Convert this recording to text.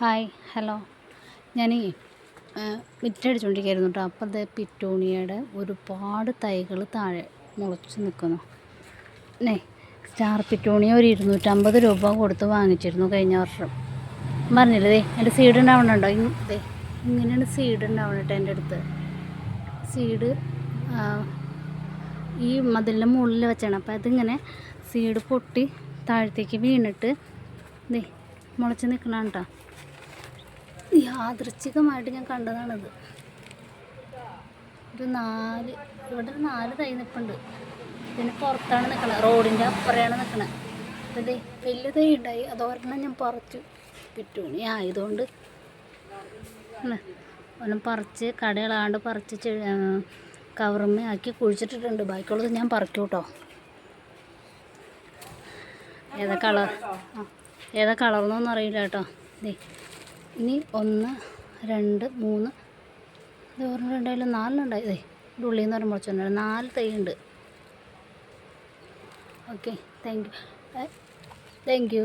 Hi hello ഞാനീ മിറ്റടിച്ചുകൊണ്ടിരിക്കുകയായിരുന്നു കേട്ടോ. അപ്പോൾ അത് പിറ്റൂണിയുടെ ഒരുപാട് തൈകൾ താഴെ മുളച്ച് നിൽക്കുന്നു. സ്റ്റാർ പിറ്റൂണിയ ഒരു 250 രൂപ കൊടുത്ത് വാങ്ങിച്ചിരുന്നു കഴിഞ്ഞ വർഷം. പറഞ്ഞില്ലേ എൻ്റെ സീഡ് ഉണ്ടാവണുണ്ടോ? ഇങ്ങനെയാണ് സീഡ് ഉണ്ടാവണട്ടോ എൻ്റെ അടുത്ത്. സീഡ് ഈ മതിലിൻ്റെ മുകളിൽ വെച്ചാണ്. അപ്പോൾ അതിങ്ങനെ സീഡ് പൊട്ടി താഴത്തേക്ക് വീണിട്ട് മുളച്ച് നിൽക്കണം കേട്ടോ. യാദൃച്ഛികമായിട്ട് ഞാൻ കണ്ടതാണിത്. ഇവിടെ ഒരു 4 തൈ നിൽപ്പുണ്ട്. പിന്നെ പുറത്താണ് നിൽക്കണത്, റോഡിൻ്റെ അപ്പുറയാണ് നിൽക്കണത്. അപ്പോൾ വലിയ തൈ ഉണ്ടായി, അതൊരെണ്ണം ഞാൻ പറിച്ചു. പിറ്റൂണി ആയതുകൊണ്ട് ഒരെണ്ണം പറിച്ച് കടകളാണ്ട് പറിച്ച് കവറുമ്മ ആക്കി കുഴിച്ചിട്ടിട്ടുണ്ട്. ബാക്കിയുള്ളത് ഞാൻ പറിക്കും കേട്ടോ. ഏതാ കളർന്നൊന്നും അറിയില്ല കേട്ടോ. ഇനി 1 2 3 ഇത് 1 2 4 ഉണ്ടായി. ഇതിൻ്റെ ഉള്ളിൽ നിന്ന് മുളച്ചുണ്ടായി 4 തൈ ഉണ്ട്. Okay, thank you.